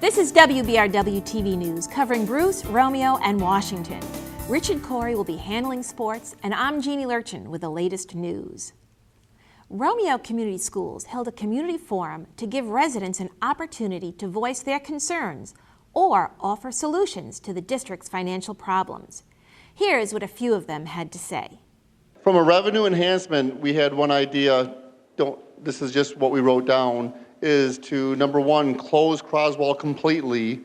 This is WBRW TV News covering Bruce, Romeo, and Washington. Richard Corey will be handling sports, and I'm Jeannie Lurchin with the latest news. Romeo Community Schools held a community forum to give residents an opportunity to voice their concerns or offer solutions to the district's financial problems. Here's what a few of them had to say. From a revenue enhancement, we had one idea, this is just what we wrote down, is to, number one, close Croswell completely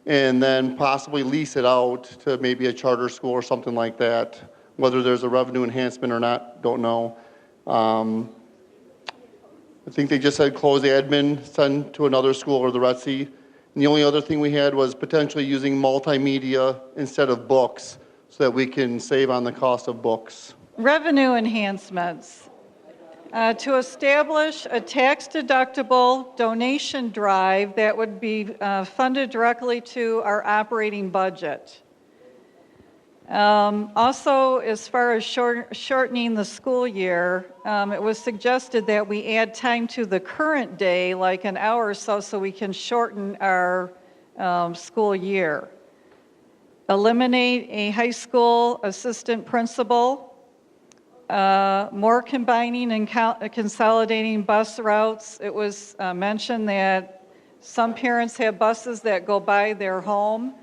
and then possibly lease it out to maybe a charter school or something like that. Whether there's a revenue enhancement or not, don't know. I think they just said close the admin, send to another school or the RETC. And the only other thing we had was potentially using multimedia instead of books so that we can save on the cost of books. Revenue enhancements. To establish a tax-deductible donation drive that would be funded directly to our operating budget. Also, as far as shortening the school year, it was suggested that we add time to the current day, like an hour or so we can shorten our school year. Eliminate a high school assistant principal. More combining and consolidating bus routes. It was mentioned that some parents have buses that go by their home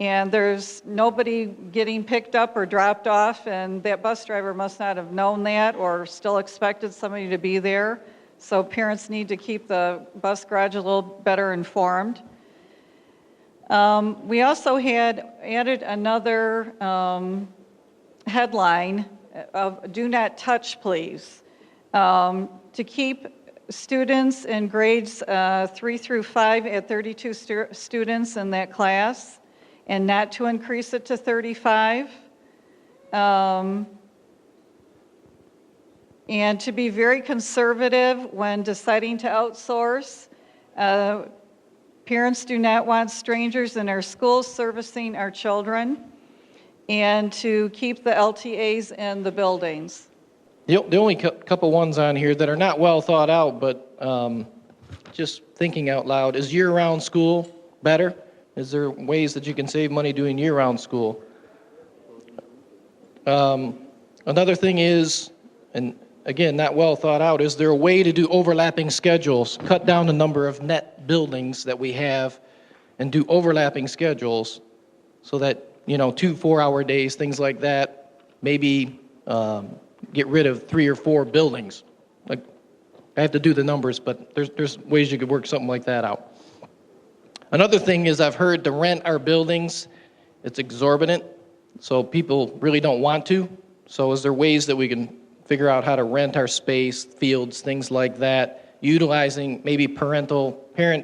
and there's nobody getting picked up or dropped off, and that bus driver must not have known that or still expected somebody to be there. So parents need to keep the bus garage a little better informed. We also had added another headline of do not touch, please, to keep students in grades 3 through 5 at 32 students in that class and not to increase it to 35. And to be very conservative when deciding to outsource. Parents do not want strangers in our schools servicing our children, and to keep the LTAs in the buildings. The only couple ones on here that are not well thought out, but just thinking out loud, is year-round school better? Is there ways that you can save money doing year-round school? Another thing is, and again, not well thought out, is there a way to do overlapping schedules, cut down the number of net buildings that we have, and do overlapping schedules so that 2 4-hour days, things like that, maybe get rid of 3 or 4 buildings. Like, I have to do the numbers, but there's ways you could work something like that out. Another thing is I've heard to rent our buildings, it's exorbitant, so people really don't want to. So is there ways that we can figure out how to rent our space, fields, things like that, utilizing maybe parent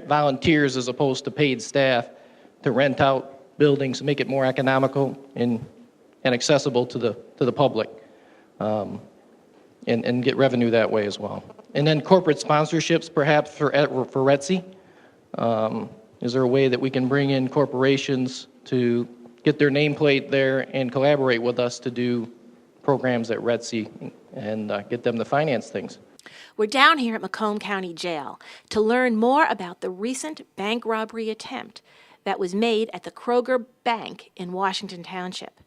volunteers as opposed to paid staff to rent out buildings, make it more economical and accessible to the public, and get revenue that way as well. And then corporate sponsorships, perhaps for RETC. Is there a way that we can bring in corporations to get their nameplate there and collaborate with us to do programs at RETC and get them to finance things? We're down here at Macomb County Jail to learn more about the recent bank robbery attempt that was made at the Kroger Bank in Washington Township.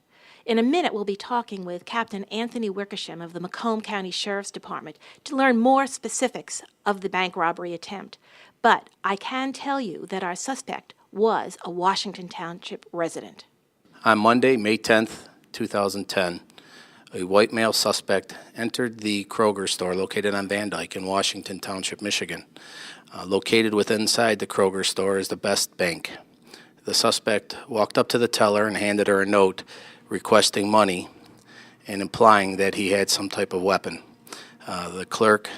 In a minute, we'll be talking with Captain Anthony Wickersham of the Macomb County Sheriff's Department to learn more specifics of the bank robbery attempt. But I can tell you that our suspect was a Washington Township resident. On Monday, May 10th, 2010, a white male suspect entered the Kroger store located on Van Dyke in Washington Township, Michigan. Located inside the Kroger store is the Best Bank. The suspect walked up to the teller and handed her a note requesting money and implying that he had some type of weapon. The clerk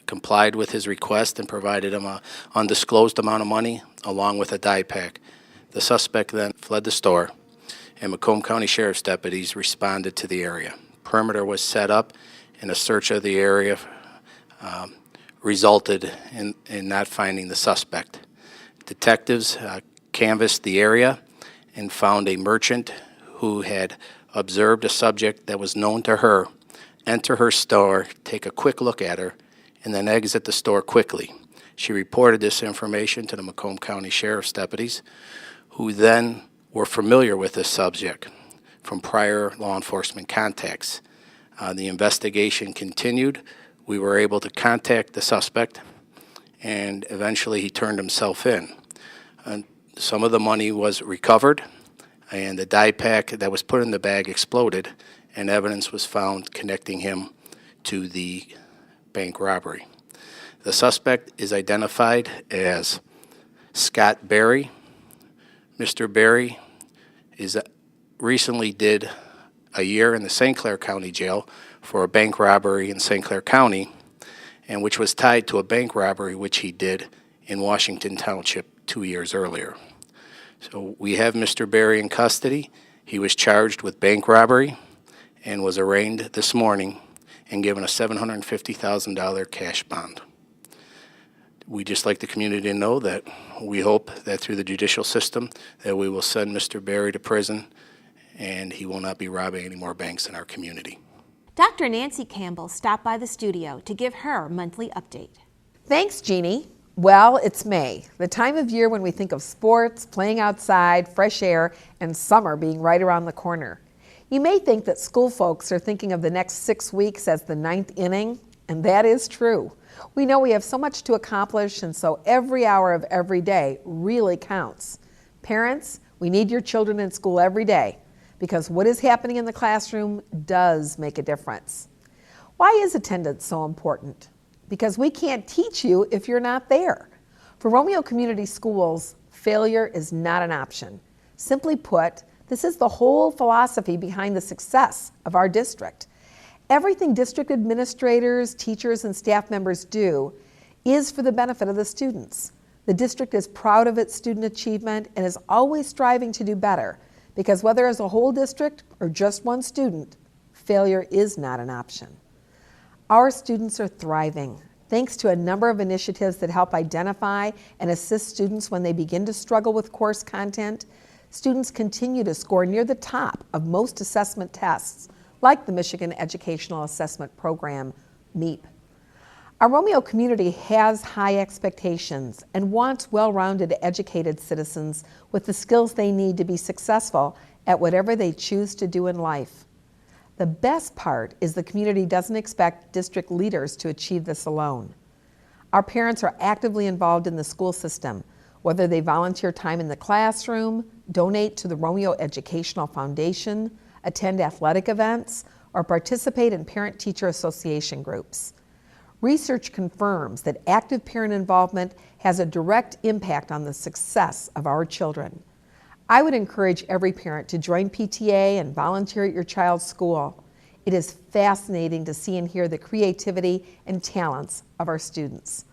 complied with his request and provided him an undisclosed amount of money along with a dye pack. The suspect then fled the store, and Macomb County Sheriff's deputies responded to the area. Perimeter was set up, and a search of the area resulted in not finding the suspect. Detectives canvassed the area and found a merchant who had observed a subject that was known to her enter her store, take a quick look at her, and then exit the store quickly. She reported this information to the Macomb County Sheriff's deputies, who then were familiar with this subject from prior law enforcement contacts. The investigation continued. We were able to contact the suspect, and eventually he turned himself in. Some of the money was recovered, and the dye pack that was put in the bag exploded, and evidence was found connecting him to the bank robbery. The suspect is identified as Scott Berry. Mr. Berry recently did a year in the St. Clair County Jail for a bank robbery in St. Clair County, and which was tied to a bank robbery which he did in Washington Township 2 years earlier. So we have Mr. Berry in custody. He was charged with bank robbery and was arraigned this morning and given a $750,000 cash bond. We'd just like the community to know that we hope that through the judicial system that we will send Mr. Berry to prison and he will not be robbing any more banks in our community. Dr. Nancy Campbell stopped by the studio to give her monthly update. Thanks, Jeannie. Well, it's May, the time of year when we think of sports, playing outside, fresh air, and summer being right around the corner. You may think that school folks are thinking of the next 6 weeks as the 9th inning, and that is true. We know we have so much to accomplish, and so every hour of every day really counts. Parents, we need your children in school every day, because what is happening in the classroom does make a difference. Why is attendance so important? Because we can't teach you if you're not there. For Romeo Community Schools, failure is not an option. Simply put, this is the whole philosophy behind the success of our district. Everything district administrators, teachers, and staff members do is for the benefit of the students. The district is proud of its student achievement and is always striving to do better, because whether as a whole district or just one student, failure is not an option. Our students are thriving thanks to a number of initiatives that help identify and assist students when they begin to struggle with course content. Students continue to score near the top of most assessment tests, like the Michigan Educational Assessment Program, MEAP. Our Romeo community has high expectations and wants well-rounded, educated citizens with the skills they need to be successful at whatever they choose to do in life. The best part is the community doesn't expect district leaders to achieve this alone. Our parents are actively involved in the school system, whether they volunteer time in the classroom, donate to the Romeo Educational Foundation, attend athletic events, or participate in parent-teacher association groups. Research confirms that active parent involvement has a direct impact on the success of our children. I would encourage every parent to join PTA and volunteer at your child's school. It is fascinating to see and hear the creativity and talents of our students.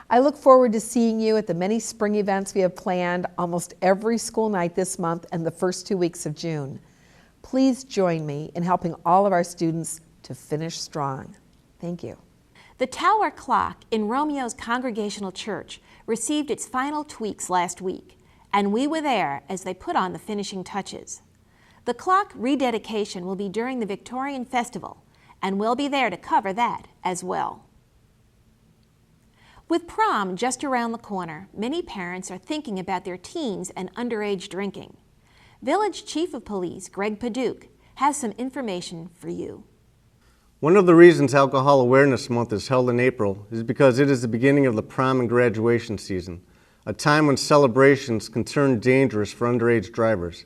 I look forward to seeing you at the many spring events we have planned almost every school night this month and the first 2 weeks of June. Please join me in helping all of our students to finish strong. Thank you. The tower clock in Romeo's Congregational Church received its final tweaks last week, and we were there as they put on the finishing touches. The clock rededication will be during the Victorian Festival, and we'll be there to cover that as well. With prom just around the corner, many parents are thinking about their teens and underage drinking. Village Chief of Police Greg Paduch has some information for you. One of the reasons Alcohol Awareness Month is held in April is because it is the beginning of the prom and graduation season, a time when celebrations can turn dangerous for underage drivers.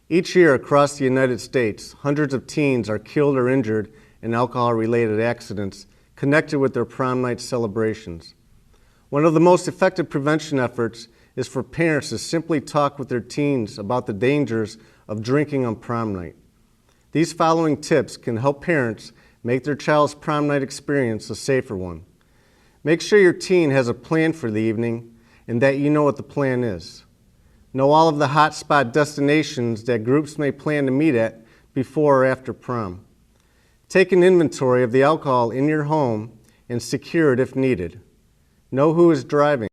Each year across the United States, hundreds of teens are killed or injured in alcohol-related accidents connected with their prom night celebrations. One of the most effective prevention efforts is for parents to simply talk with their teens about the dangers of drinking on prom night. These following tips can help parents make their child's prom night experience a safer one. Make sure your teen has a plan for the evening and that you know what the plan is. Know all of the hotspot destinations that groups may plan to meet at before or after prom. Take an inventory of the alcohol in your home and secure it if needed. Know who is driving.